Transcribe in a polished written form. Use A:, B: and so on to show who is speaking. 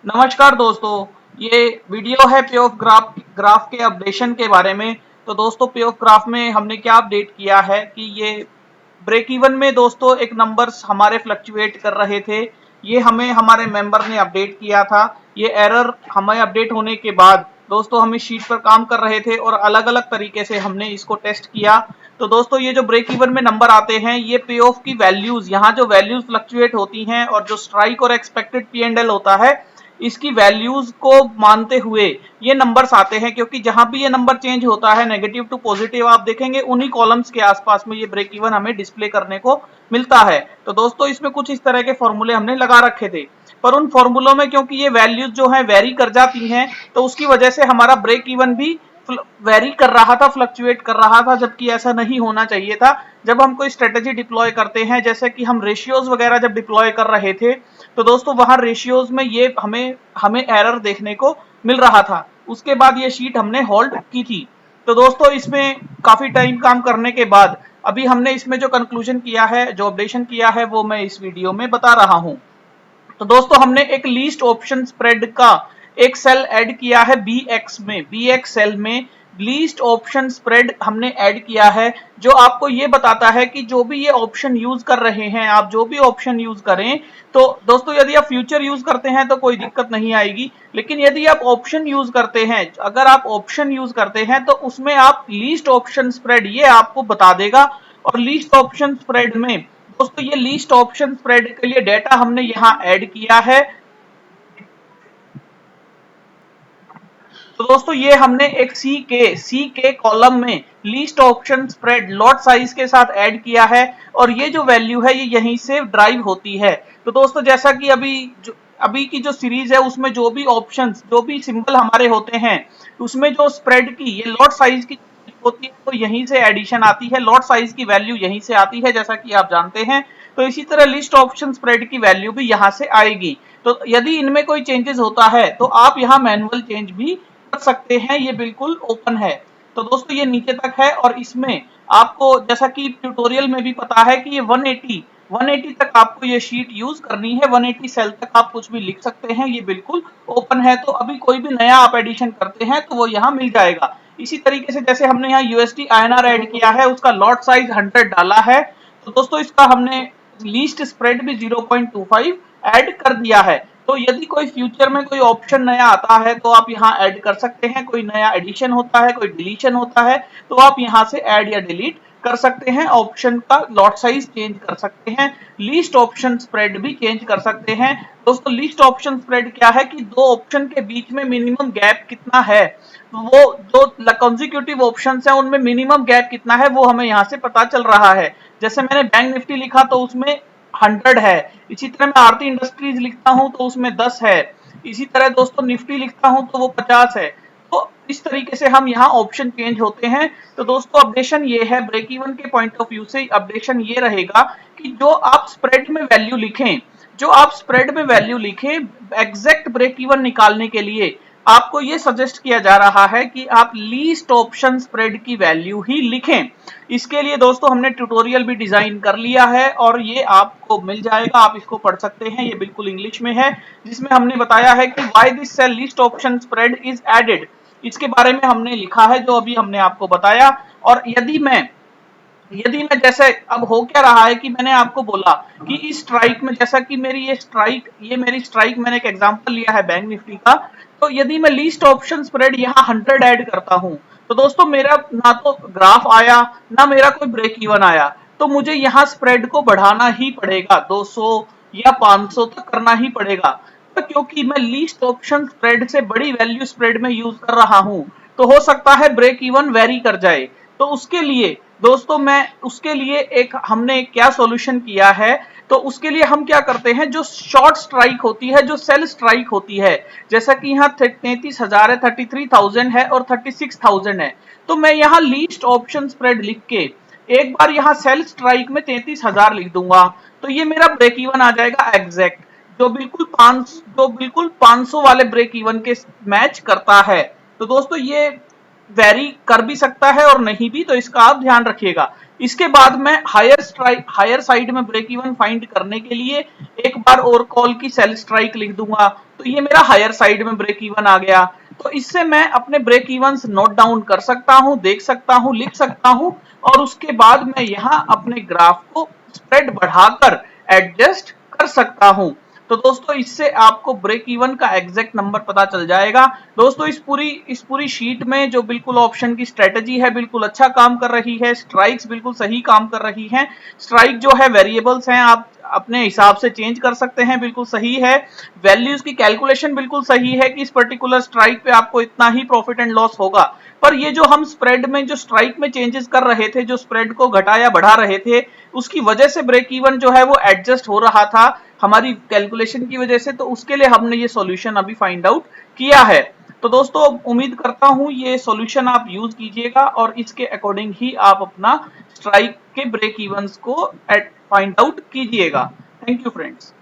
A: नमस्कार दोस्तों। ये वीडियो है पे ऑफ ग्राफ के अपडेशन के बारे में। तो दोस्तों पे ऑफ ग्राफ में हमने क्या अपडेट किया है कि ये ब्रेक इवन में दोस्तों एक नंबर्स हमारे फ्लक्चुएट कर रहे थे। ये हमें हमारे मेंबर ने अपडेट किया था। ये एरर हमें अपडेट होने के बाद दोस्तों हम इस शीट पर काम कर रहे थे और अलग अलग तरीके से हमने इसको टेस्ट किया। तो दोस्तों ये जो ब्रेक इवन में नंबर आते हैं ये पे ऑफ की वैल्यूज, यहाँ जो वैल्यूज फ्लक्चुएट होती हैं और जो स्ट्राइक और एक्सपेक्टेड पी एंड एल होता है इसकी वैल्यूज को मानते हुए ये नंबर्स आते हैं। क्योंकि जहां भी ये नंबर चेंज होता है नेगेटिव टू पॉजिटिव, आप देखेंगे उन्हीं कॉलम्स के आसपास में ये ब्रेक इवन हमें डिस्प्ले करने को मिलता है। तो दोस्तों इसमें कुछ इस तरह के फॉर्मूले हमने लगा रखे थे, पर उन फॉर्मूलों में क्योंकि ये वैल्यूज जो है वेरी कर जाती हैं तो उसकी वजह से हमारा ब्रेक इवन भी वेरी कर रहा था, फ्लक्चुएट कर रहा था, जबकि ऐसा नहीं होना चाहिए था। जब हम कोई स्ट्रेटेजी डिप्लॉय करते हैं, जैसे कि हम रेशियोज वगैरह जब डिप्लॉय कर रहे थे, तो दोस्तों वहां रेशियोज में ये हमें हमें एरर देखने को मिल रहा था। उसके बाद ये शीट हमने होल्ड की थी। तो दोस्तों इसमें काफी टाइम काम करने के बाद अभी हमने इसमें जो कंक्लूजन किया है, जो अपडेशन किया है, वो मैं इस वीडियो में बता रहा हूं। तो दोस्तों हमने एक लीस्ट ऑप्शन स्प्रेड का एक सेल ऐड किया है बी एक्स में, बी एक्स सेल में लीस्ट ऑप्शन स्प्रेड हमने ऐड किया है, जो आपको ये बताता है कि जो भी ये ऑप्शन यूज कर रहे हैं, आप जो भी ऑप्शन यूज करें, तो दोस्तों यदि आप फ्यूचर यूज करते हैं तो कोई दिक्कत नहीं आएगी। लेकिन यदि आप ऑप्शन यूज करते हैं, अगर आप ऑप्शन यूज करते हैं तो उसमें आप लीस्ट ऑप्शन स्प्रेड ये आपको बता देगा। और लीस्ट ऑप्शन स्प्रेड में दोस्तों ये लीस्ट ऑप्शन स्प्रेड के लिए डेटा हमने यहां ऐड किया है। तो दोस्तों ये हमने एक सी के कॉलम में least option spread lot size के साथ ऐड किया है और ये जो वैल्यू है ये यहीं से ड्राइव होती है। तो दोस्तों जैसा कि अभी की जो सीरीज है उसमें जो भी ऑप्शंस, जो भी सिंबल हमारे होते हैं, उसमें जो स्प्रेड की ये लॉट साइज की होती है तो यहीं से एडिशन आती है, लॉट साइज की वैल्यू यहीं से आती है, जैसा कि आप जानते हैं। तो इसी तरह लिस्ट ऑप्शन स्प्रेड की वैल्यू भी यहां से आएगी। तो यदि इनमें कोई चेंजेस होता है तो आप यहाँ मैनुअल चेंज भी कर सकते हैं, ये बिल्कुल ओपन है। तो दोस्तों ये नीचे तक है और इसमें आपको जैसा कि ट्यूटोरियल में भी पता है कि ये 180 तक आपको ये शीट यूज करनी है, 180 सेल तक आप कुछ भी लिख सकते हैं, ये बिल्कुल ओपन है। तो अभी कोई भी नया आप एडिशन करते हैं तो वो यहाँ मिल जाएगा। इसी तरीके से जैसे हमने यहाँ यूएसडी आईएनआर ऐड किया है, उसका लॉट साइज 100 डाला है, तो दोस्तों इसका हमने लीस्ट स्प्रेड भी 0.25 ऐड कर दिया है। तो यदि कोई फ्यूचर में कोई ऑप्शन नया आता है तो आप यहाँ ऐड कर सकते हैं, कोई नया एडिशन होता है, कोई डिलीशन होता है, तो आप यहाँ से ऐड या डिलीट कर सकते हैं, ऑप्शन का लॉट साइज चेंज कर सकते हैं, लीस्ट ऑप्शन स्प्रेड भी चेंज कर सकते हैं। दोस्तों लीस्ट ऑप्शन स्प्रेड क्या है कि दो ऑप्शन के बीच में मिनिमम गैप कितना है, वो जो कंसेक्यूटिव ऑप्शंस हैं उनमें मिनिमम गैप कितना है वो हमें यहाँ से पता चल रहा है। जैसे मैंने बैंक निफ्टी लिखा तो उसमें 100 है, इसी तरह मैं आरती इंडस्ट्रीज लिखता हूं तो उसमें 10 है, इसी तरह दोस्तों निफ्टी लिखता हूं तो वो 50 है। तो इस तरीके से हम यहाँ ऑप्शन चेंज होते हैं। तो दोस्तों अपडेशन ये है, ब्रेक इवन के पॉइंट ऑफ व्यू से अपडेशन ये रहेगा कि जो आप स्प्रेड में वैल्यू लिखें, जो आप स्प्रेड में वैल्यू लिखें एग्जैक्ट ब्रेक इवन निकालने के लिए आपको ये सजेस्ट किया जा रहा है कि आप लीस्ट ऑप्शन स्प्रेड की वैल्यू ही लिखें। इसके लिए दोस्तों हमने ट्यूटोरियल भी डिजाइन कर लिया है और ये आपको मिल जाएगा, आप इसको पढ़ सकते हैं, ये बिल्कुल इंग्लिश में है, जिसमें हमने बताया है कि why this sell list option spread is added, इसके बारे में हमने लिखा है जो अभी हमने आपको बताया। और यदि मैं जैसे अब हो क्या रहा है कि मैंने आपको बोला कि इस स्ट्राइक में, जैसा कि मेरी स्ट्राइक मैंने एक एग्जांपल लिया है बैंक निफ्टी का, तो यदि मैं लीस्ट ऑप्शन स्प्रेड यहाँ 100 ऐड करता हूं तो दोस्तों मेरा ना तो ग्राफ आया ना मेरा कोई ब्रेक इवन आया, तो मुझे यहाँ स्प्रेड को बढ़ाना ही पड़ेगा, 200 या 500 तक करना ही पड़ेगा। तो क्योंकि मैं लीस्ट ऑप्शन स्प्रेड से बड़ी वैल्यू स्प्रेड में यूज कर रहा हूं तो हो सकता है ब्रेक इवन वेरी कर जाए। तो उसके लिए दोस्तों उसके लिए एक हमने क्या सॉल्यूशन किया है, तो उसके लिए हम क्या करते हैं, जो शॉर्ट स्ट्राइक होती है, जो सेल स्ट्राइक होती है, जैसा कि यहाँ 33,000 है, 33,000 है और 36,000 है, तो मैं यहाँ लीस्ट ऑप्शन स्प्रेड लिख के एक बार यहाँ सेल स्ट्राइक में 33,000 लिख दूंगा, तो ये मेरा ब्रेक इवन आ जाएगा एग्जैक्ट, जो बिल्कुल 500 वाले ब्रेक इवन के मैच करता है। तो दोस्तों वेरी कर भी सकता है और नहीं भी, तो इसका आप ध्यान रखिएगा। इसके बाद मैं हायर साइड में ब्रेक इवन फाइंड करने के लिए एक बार और कॉल की सेल स्ट्राइक लिख दूंगा, तो ये मेरा हायर साइड में ब्रेक इवन आ गया। तो इससे मैं अपने ब्रेक इवंस नोट डाउन कर सकता हूं, देख सकता हूं, लिख सकता हूं, और उसके बाद मैं यहां अपने ग्राफ को स्प्रेड बढ़ाकर एडजस्ट कर सकता हूं। तो दोस्तों इससे आपको ब्रेक इवन का एग्जैक्ट नंबर पता चल जाएगा। दोस्तों इस पूरी शीट में जो बिल्कुल ऑप्शन की स्ट्रेटजी है बिल्कुल अच्छा काम कर रही है, स्ट्राइक्स बिल्कुल सही काम कर रही हैं। स्ट्राइक जो है वेरिएबल्स हैं, आप अपने हिसाब से चेंज कर सकते हैं, बिल्कुल सही है। वैल्यूज की कैलकुलेशन बिल्कुल सही है कि इस पर्टिकुलर स्ट्राइक पे आपको इतना ही प्रॉफिट एंड लॉस होगा। पर ये जो हम स्प्रेड में जो स्ट्राइक में चेंजेस कर रहे थे, जो स्प्रेड को घटा या बढ़ा रहे थे, उसकी वजह से ब्रेक इवन जो है वो एडजस्ट हो रहा था हमारी कैलकुलेशन की वजह से। तो उसके लिए हमने ये सॉल्यूशन अभी फाइंड आउट किया है। तो दोस्तों उम्मीद करता हूं ये सॉल्यूशन आप यूज कीजिएगा और इसके अकॉर्डिंग ही आप अपना स्ट्राइक के ब्रेक इवंस को फाइंड आउट कीजिएगा। Thank you friends.